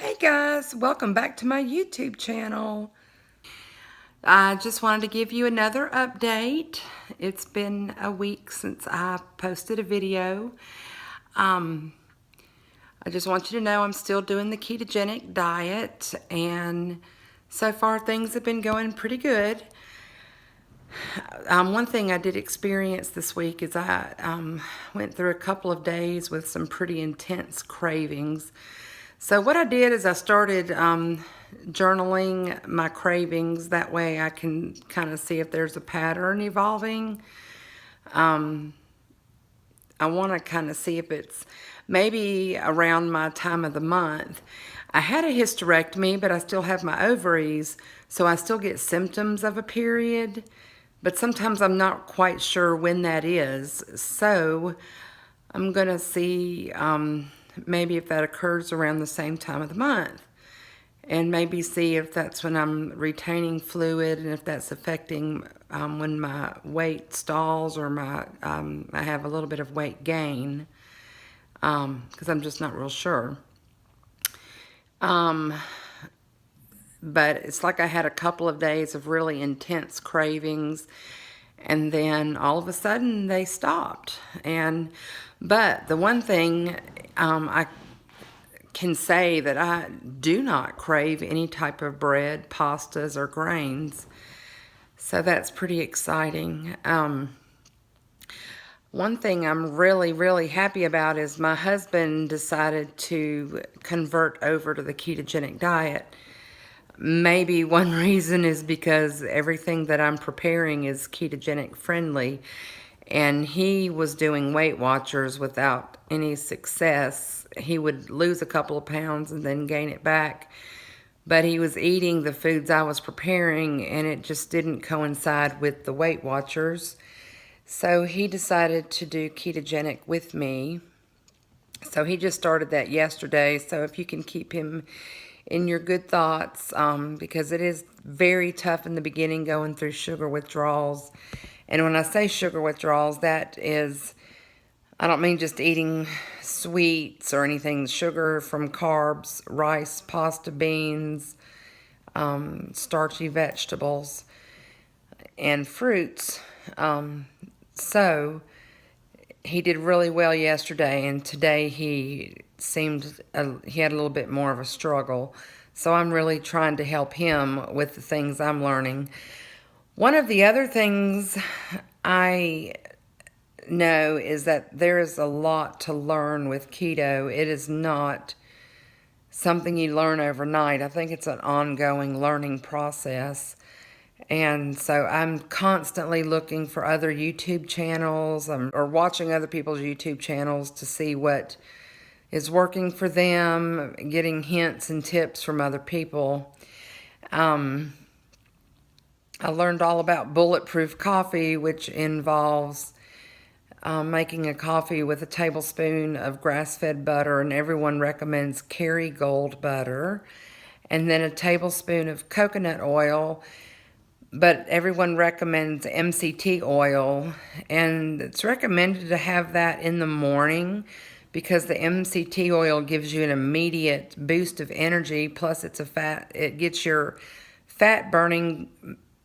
Hey guys, welcome back to my YouTube channel. I just wanted to give you another update. It's been a week since I posted a video. I just want you to know I'm still doing the ketogenic diet, and so far things have been going pretty good. One thing I did experience this week is I went through a couple of days with some pretty intense cravings. So what I did is I started journaling my cravings. That way I can kind of see if there's a pattern evolving. I want to kind of see if it's maybe around my time of the month. I had a hysterectomy, but I still have my ovaries, so I still get symptoms of a period, but sometimes I'm not quite sure when that is. So I'm going to see maybe if that occurs around the same time of the month, and maybe see if that's when I'm retaining fluid and if that's affecting when my weight stalls or I have a little bit of weight gain, because I'm just not real sure. But it's like I had a couple of days of really intense cravings, and then all of a sudden they stopped. But the one thing I can say that I do not crave any type of bread, pastas, or grains. So that's pretty exciting. One thing I'm really, really happy about is my husband decided to convert over to the ketogenic diet. Maybe one reason is because everything that I'm preparing is ketogenic friendly, and he was doing Weight Watchers without any success. He would lose a couple of pounds and then gain it back, but he was eating the foods I was preparing, and it just didn't coincide with the Weight Watchers. So he decided to do ketogenic with me. So he just started that yesterday. So if you can keep him in your good thoughts, because it is very tough in the beginning going through sugar withdrawals. And when I say sugar withdrawals, that is, I don't mean just eating sweets or anything. Sugar from carbs, rice, pasta, beans, starchy vegetables, and fruits. So he did really well yesterday, and today he seemed he had a little bit more of a struggle. So I'm really trying to help him with the things I'm learning. One of the other things I know is that there is a lot to learn with keto. It is not something you learn overnight. I think it's an ongoing learning process. And so I'm constantly looking for other YouTube channels, or watching other people's YouTube channels to see what is working for them, getting hints and tips from other people. I learned all about bulletproof coffee, which involves making a coffee with a tablespoon of grass-fed butter, and everyone recommends Kerrygold butter, and then a tablespoon of coconut oil, but everyone recommends MCT oil, and it's recommended to have that in the morning because the MCT oil gives you an immediate boost of energy, plus it gets your fat burning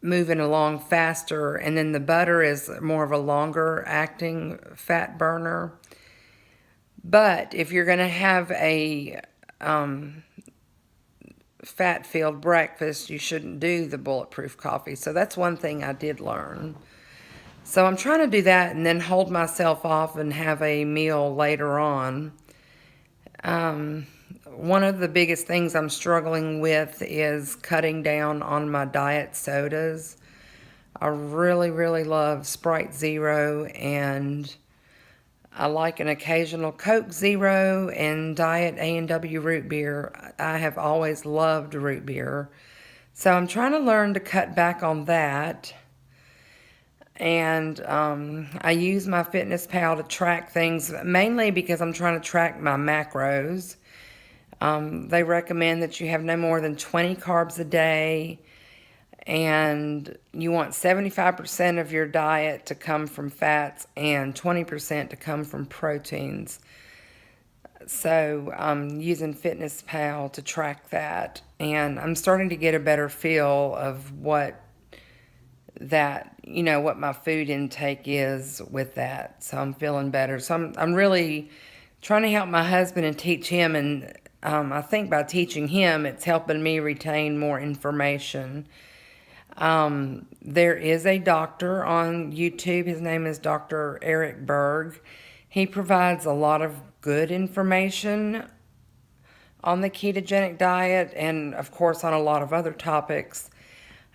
moving along faster, and then the butter is more of a longer acting fat burner. But if you're going to have a fat-filled breakfast, you shouldn't do the bulletproof coffee. So that's one thing I did learn. So I'm trying to do that and then hold myself off and have a meal later on. One of the biggest things I'm struggling with is cutting down on my diet sodas. I really, really love Sprite Zero, and I like an occasional Coke Zero and Diet A&W root beer. I have always loved root beer. So I'm trying to learn to cut back on that. And I use my FitnessPal to track things, mainly because I'm trying to track my macros. They recommend that you have no more than 20 carbs a day, and you want 75% of your diet to come from fats and 20% to come from proteins. So I'm using Fitness Pal to track that, and I'm starting to get a better feel of what my food intake is with that. So I'm feeling better. So I'm really trying to help my husband and teach him, and I think by teaching him, it's helping me retain more information. There is a doctor on YouTube. His name is Dr. Eric Berg. He provides a lot of good information on the ketogenic diet and, of course, on a lot of other topics.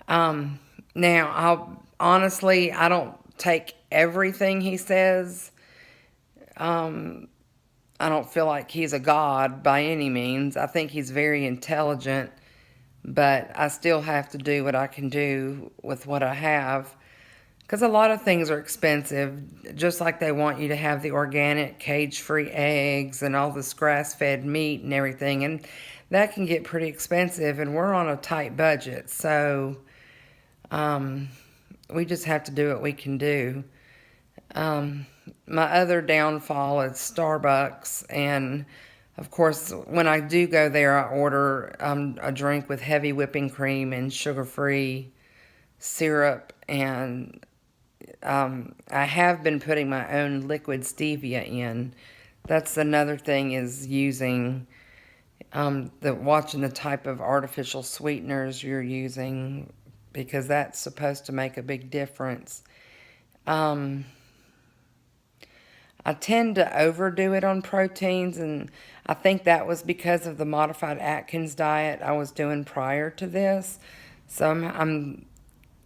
Now, I don't take everything he says. I don't feel like he's a god by any means. I think he's very intelligent, but I still have to do what I can do with what I have. Because a lot of things are expensive, just like they want you to have the organic, cage-free eggs and all this grass-fed meat and everything. And that can get pretty expensive, and we're on a tight budget. So we just have to do what we can do. My other downfall is Starbucks. And, of course, when I do go there, I order a drink with heavy whipping cream and sugar-free syrup, and I have been putting my own liquid stevia in. That's another thing, is using watching the type of artificial sweeteners you're using, because that's supposed to make a big difference. I tend to overdo it on proteins, and I think that was because of the modified Atkins diet I was doing prior to this. So I'm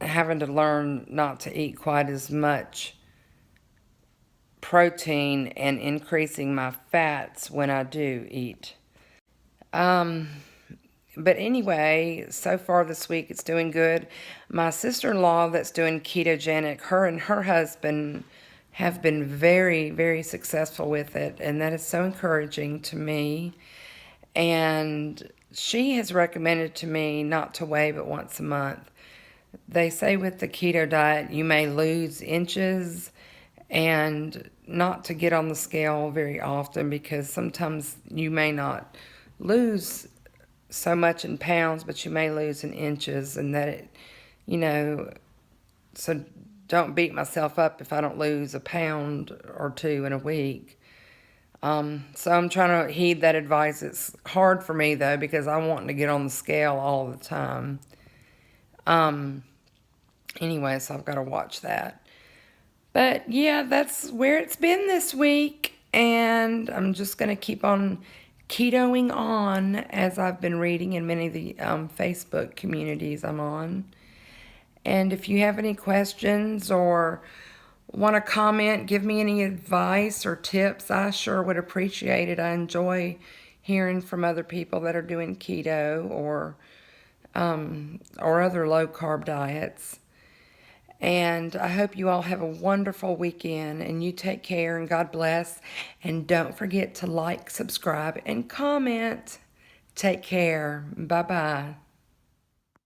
having to learn not to eat quite as much protein and increasing my fats when I do eat. But anyway, so far this week it's doing good. My sister-in-law that's doing ketogenic, her and her husband have been very, very successful with it, and that is so encouraging to me. And she has recommended to me not to weigh but once a month. They say with the keto diet you may lose inches, and not to get on the scale very often, because sometimes you may not lose so much in pounds, but you may lose in inches, and that so don't beat myself up if I don't lose a pound or two in a week. So I'm trying to heed that advice. It's hard for me, though, because I want to get on the scale all the time. Anyway, so I've got to watch that. But yeah, that's where it's been this week, and I'm just going to keep on ketoing on, as I've been reading in many of the Facebook communities I'm on. And if you have any questions or want to comment, give me any advice or tips, I sure would appreciate it. I enjoy hearing from other people that are doing keto or other low-carb diets. And I hope you all have a wonderful weekend, and you take care, and God bless. And don't forget to like, subscribe, and comment. Take care. Bye-bye.